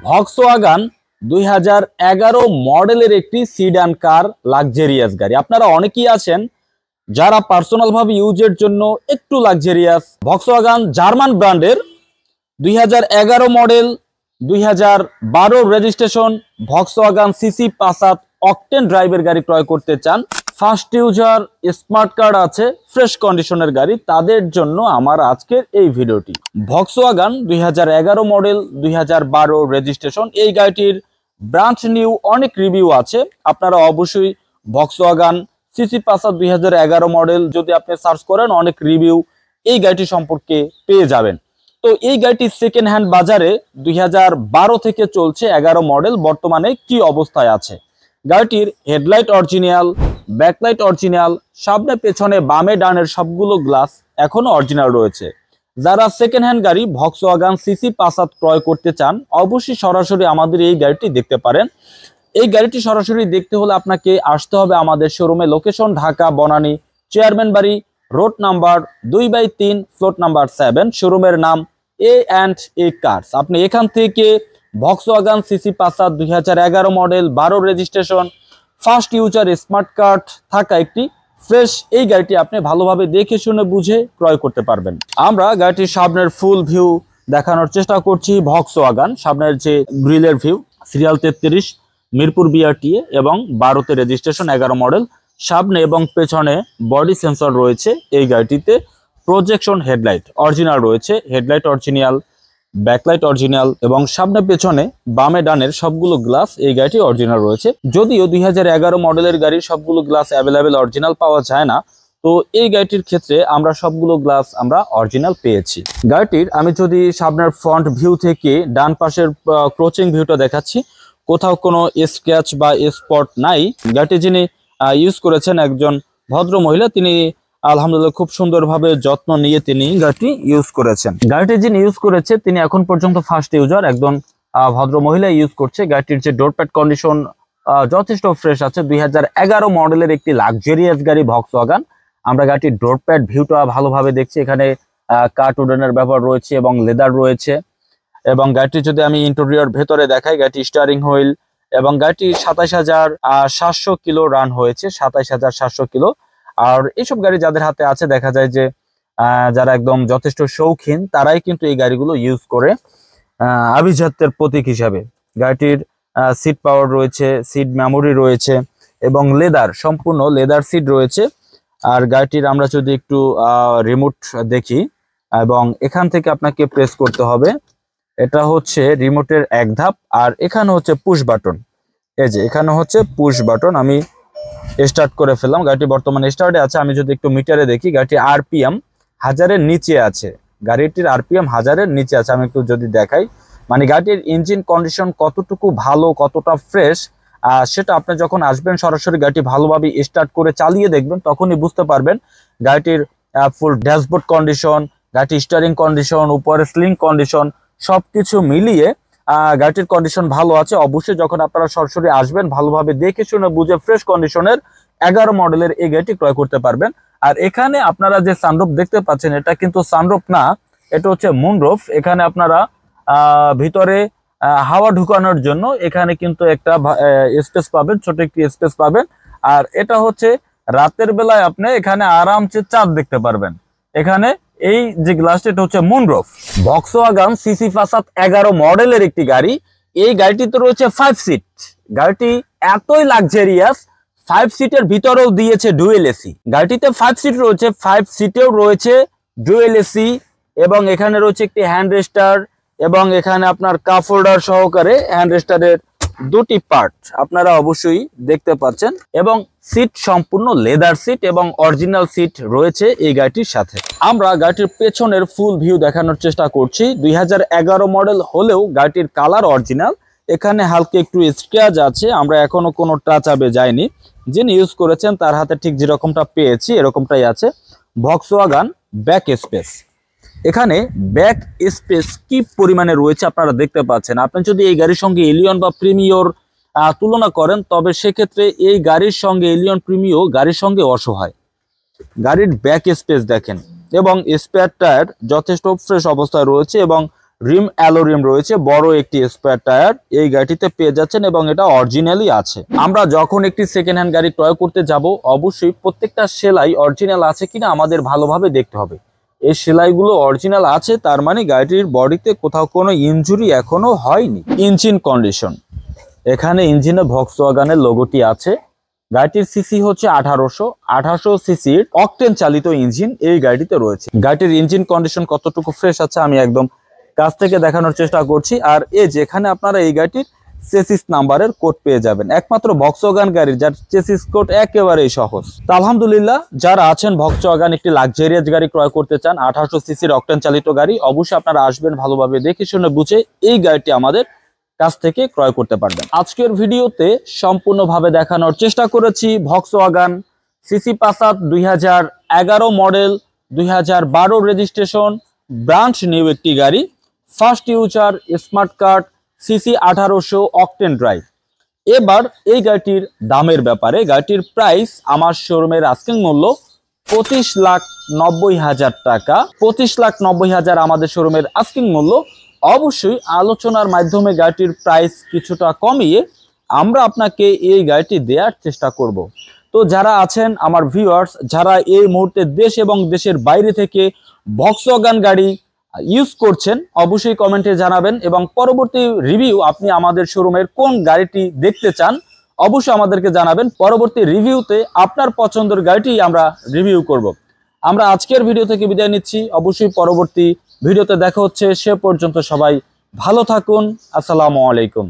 Volkswagen 2011 মডেলের একটি sit down কার luxurious গাড়ি। আপনারা অনেকেই আছেন যারা পার্সোনাল ভাবে ইউজের জন্য একটু লাক্সারিয়াস। ভক্সওয়াগন জার্মান ব্র্যান্ডের 2011 model 2012 registration Volkswagen CC Passat octane ড্রাইভের গাড়ি ক্রয় করতে চান, ফার্স্ট ইউজার, স্মার্ট কার্ড আছে, ফ্রেশ কন্ডিশনের গাড়ি, তাদের জন্য আমার আজকের এই ভিডিওটি। ভক্সওয়াগন 2011 মডেল 2012 রেজিস্ট্রেশন, এই গাড়িটির ব্রাঞ্চ নিউ অনেক রিভিউ আছে। আপনারা অবশ্যই ভক্সওয়াগন সিসি পাসাত 2011 মডেল যদি আপনি সার্চ করেন অনেক রিভিউ এই গাড়িটি সম্পর্কে পেয়ে যাবেন। তো এই গাড়িটি সেকেন্ড হ্যান্ড বাজারে 2012 থেকে চলছে 11 মডেল, বর্তমানে কি অবস্থায় আছে। গাড়িটির হেডলাইট অরিজিনাল, ব্যাকলাইট অরিজিনাল, সামনে পেছনে বামে ডানের সবগুলো গ্লাস এখনো অরিজিনাল রয়েছে। যারা সেকেন্ড হ্যান্ড গাড়ি ভক্সওয়াগন সিসি পাসাত ক্রয় করতে চান অবশ্যই সরাসরি আমাদের এই গাড়িটি দেখতে পারেন। এই গাড়িটি সরাসরি দেখতে হলে আপনাকে আসতে হবে আমাদের শোরুমে, লোকেশন ঢাকা বনানী চেয়ারম্যান বাড়ি, রোড নাম্বার 2/3, ফ্লোট নাম্বার 7, শোরুমের নাম A&A কার্স। আপনি এখান থেকে Volkswagen CC Passat 2011 model 12 registration first user smart card থাকা একটি ফ্রেশ এই গাড়িটি আপনি ভালোভাবে দেখে শুনে বুঝে ক্রয় করতে পারবেন। আমরা গাড়িটির সামনের ফুল ভিউ দেখানোর চেষ্টা করছি। ভক্সওয়াগন সামনের যে গ্রিলের ভিউ, সিরিয়াল 33 মিরপুর বিআরটিএ এবং 12তে রেজিস্ট্রেশন 11 মডেল, সামনে এবং পেছনে বডি সেন্সর রয়েছে। এই গাড়িটিতে প্রজেকশন হেডলাইট অরিজিনাল রয়েছে, হেডলাইট অরিজিনাল, ব্যাকলাইট অরিজিনাল এবং সামনে পেছনে বামে ডানের সবগুলো গ্লাস এই গাড়িটি অরিজিনাল রয়েছে। যদিও 2011 মডেলের গাড়ির সবগুলো গ্লাস অ্যাভেলেবেল অরিজিনাল পাওয়া যায় না, তো এই গাড়িটির ক্ষেত্রে আমরা সবগুলো গ্লাস আমরা অরিজিনাল পেয়েছি। গাড়িটির আমি যদি সামনের ফ্রন্ট ভিউ থেকে ডান পাশের ক্রোচিং ভিউটা দেখাচ্ছি, কোথাও কোনো স্ক্র্যাচ বা স্পট নাই। গাড়িটি যিনি ইউজ করেছেন একজন ভদ্র মহিলা, তিনি আলহামদুলিল্লাহ খুব সুন্দরভাবে যত্ন নিয়ে তিনি গাড়িটি ইউজ করেছেন। গাড়িটি যিনি ইউজ করেছে তিনি এখন পর্যন্ত ফার্স্ট ইউজার, একজন ভদ্র মহিলা ইউজ করছে। গাড়িটির যে ডোরপ্যাড কন্ডিশন যথেষ্ট ফ্রেশ আছে। 2011 মডেলের একটি লাক্সারিয়াস গাড়ি ভক্সওয়াগন। আমরা গাড়িটির ডোরপ্যাড ভিউটা ভালোভাবে দেখছি, এখানে কার্টুডেনের ব্যবহার রয়েছে এবং লেদার রয়েছে। এবং গাড়িটি যদি আমি ইন্টেরিয়র ভেতরে দেখাই, গাড়িটি স্টিয়ারিং হুইল এবং গাড়িটি 27,700 কিলো রান হয়েছে, 27,700 কিলো। আর এইসব গাড়ি যাদের হাতে আছে দেখা যায় যে যারা একদম যথেষ্ট শৌখিন তারাই কিন্তু এই গাড়িগুলো ইউজ করে আভিজাত্যের প্রতীক হিসাবে। গাড়িটির সিট পাওয়ার রয়েছে, সিট মেমোরি রয়েছে এবং লেদার, সম্পূর্ণ লেদার সিট রয়েছে। আর গাড়িটির আমরা যদি একটু রিমোট দেখি, এবং এখান থেকে আপনাকে প্রেস করতে হবে, এটা হচ্ছে রিমোটের এক ধাপ। আর এখানে হচ্ছে পুশ বাটন, এই যে এখানে হচ্ছে পুশ বাটন। আমি স্টার্ট করে ফেললাম, গাড়িটি বর্তমানে স্টার্টে আছে। আমি যদি একটু মিটারে দেখি, গাড়িটি আরপিএম 1000-এর নিচে আছে, গাড়িটির আরপিএম 1000-এর নিচে আছে। আমি একটু যদি দেখাই, মানে গাড়িটির ইঞ্জিন কন্ডিশন কতটুকু ভালো, কতটা ফ্রেশ, সেটা আপনি যখন আসবেন সরাসরি গাড়িটি ভালোভাবে স্টার্ট করে চালিয়ে দেখবেন, তখনই বুঝতে পারবেন। গাড়িটির ফুল ড্যাশবোর্ড কন্ডিশন, গাড়িটির স্টিয়ারিং কন্ডিশন, উপরে স্লিং কন্ডিশন সবকিছু মিলিয়ে গাড়িটির কন্ডিশন ভালো আছে। অবশ্যই যখন আপনারা সরাসরি আসবেন ভালোভাবে দেখে শুনে বুঝে ফ্রেশ কন্ডিশনের 11 মডেলের এই গাড়িটি ক্রয় করতে পারবেন। আর এখানে আপনারা যে সানরুফ দেখতে পাচ্ছেন, এটা কিন্তু সানরুফ না, এটা হচ্ছে মুনরুফ। এখানে আপনারা ভিতরে হাওয়া ঢুকানোর জন্য এখানে কিন্তু একটা স্পেস পাবেন, ছোট একটি স্পেস পাবেন। আর এটা হচ্ছে রাতের বেলায় আপনি এখানে আরামসে চাঁদ দেখতে পারবেন। এখানে এই যে গ্লাসটা, এটা হচ্ছে মুনরুফ। ভক্সওয়াগন সিসি পাসাত 11 মডেলের একটি গাড়ি। এই গাড়িটিতে রয়েছে 5 সিট। গাড়িটি এতই লাক্সারিয়াস, 5 সিটের ভিতরেও দিয়েছে ডুয়েল এসি। গাড়িটিতে 5 সিট রয়েছে, 5 সিটেও রয়েছে ডুয়েল এসি এবং এখানে রয়েছে একটি হ্যান্ড রেস্টার এবং এখানে আপনার কাপ হোল্ডার সহকারে হ্যান্ড রেস্টারের দুটি পার্ট আপনারা অবশ্যই দেখতে পাচ্ছেন। এবং সিট সম্পূর্ণ লেদার সিট এবং অরিজিনাল সিট রয়েছে এই গাড়িটির সাথে। আমরা গাড়িটির পেছনের ফুল ভিউ দেখানোর চেষ্টা করছি। 2011 মডেল হলেও গাড়িটির কালার অরিজিনাল। এখানে হালকা একটু স্ক্র্যাচ আছে, আমরা এখনো কোনো টাচ আপে যাইনি। যিনি ইউজ করেছেন তার হাতে ঠিক যেরকমটা পেয়েছি এরকমটাই আছে। ভক্সওয়াগন ব্যাক স্পেস, এখানে ব্যাক স্পেস কি পরিমাণে রয়েছে আপনারা দেখতে পাচ্ছেন। আপনি যদি এই গাড়ির সঙ্গে এলিয়ন বা প্রিমিয়র তুলনা করেন, তবে সেক্ষেত্রে এই গাড়ির সঙ্গে এলিয়ন প্রিমিও গাড়ির সঙ্গে অসহায়। গাড়ির ব্যাক স্পেস দেখেন এবং স্পেয়ার টায়ার যথেষ্ট ফ্রেশ অবস্থায় রয়েছে এবং রিম অ্যালো রিম রয়েছে, বড় একটি স্পেয়ার টায়ার এই গাড়িটিতে পেয়ে যাচ্ছেন এবং এটা অরিজিনালি আছে। আমরা যখন একটি সেকেন্ড হ্যান্ড গাড়ি ক্রয় করতে যাব অবশ্যই প্রত্যেকটা সেলাই অরিজিনাল আছে কিনা আমাদের ভালোভাবে দেখতে হবে। এই সেলাইগুলো অরিজিনাল আছে তার মানে গাড়িটির বডিতে কোথাও কোনো ইনজুরি এখনো হয়নি। ইঞ্জিন কন্ডিশন, এখানে ইঞ্জিনে ভক্সওয়াগনের লোগোটি আছে। গাড়িটির সিসি হচ্ছে 1800 সিসির অকটেন চালিত ইঞ্জিন এই গাড়িটিতে রয়েছে। গাড়িটির ইঞ্জিন কন্ডিশন কতটুকু ফ্রেশ আছে আমি একদম কাছ থেকে দেখানোর চেষ্টা করছি। আর এই যেখানে আপনারা এই গাড়িটির চেসিস নাম্বারের কোড পেয়ে যাবেন, একমাত্র ভক্সওয়াগন গাড়ির যার চেসিস কোড একেবারেই সহজ। তো আলহামদুলিল্লাহ, যারা আছেন ভক্সওয়াগন একটি লাক্সারিয়াস গাড়ি ক্রয় করতে চান 1800 সিসির অকটেন চালিত গাড়ি, অবশ্যই আপনারা আসবেন, ভালোভাবে দেখে শুনে বুঝে এই গাড়িটি আমাদের কাছ থেকে ক্রয় করতে পারবেন। আজকের ভিডিওতে সম্পূর্ণভাবে দেখানোর চেষ্টা করেছি Volkswagen CC Passat 2011 model, 2012 registration, brand new একটি গাড়ি, first user, smart card, CC 1800, octane drive. এবার এই গাড়িটির দামের ব্যাপারে, গাড়িটির প্রাইস আমার শোরুমের আস্কিং মূল্য 25,90,000 টাকা। 25,90,000 আমাদের শোরুমের আস্কিং মূল্য। অবশ্যই আলোচনার মাধ্যমে গাড়িটির প্রাইস কিছুটা কমিয়ে আমরা আপনাকে এই গাড়িটি দেওয়ার চেষ্টা করব। তো যারা আছেন আমার ভিউয়ার্স, যারা এই মুহূর্তে দেশ এবং দেশের বাইরে থেকে ভক্সওয়াগন গাড়ি ইউজ করছেন, অবশ্যই কমেন্টে জানাবেন এবং পরবর্তী রিভিউ আপনি আমাদের শোরুমের কোন গাড়িটি দেখতে চান অবশ্যই আমাদেরকে জানাবেন। পরবর্তী রিভিউতে আপনার পছন্দের গাড়িটি আমরা রিভিউ করব। আমরা আজকের ভিডিও থেকে বিদায় নিচ্ছি, অবশ্যই পরবর্তী ভিডিওতে দেখা হচ্ছে। সে পর্যন্ত সবাই ভালো থাকুন। আসসালামু আলাইকুম।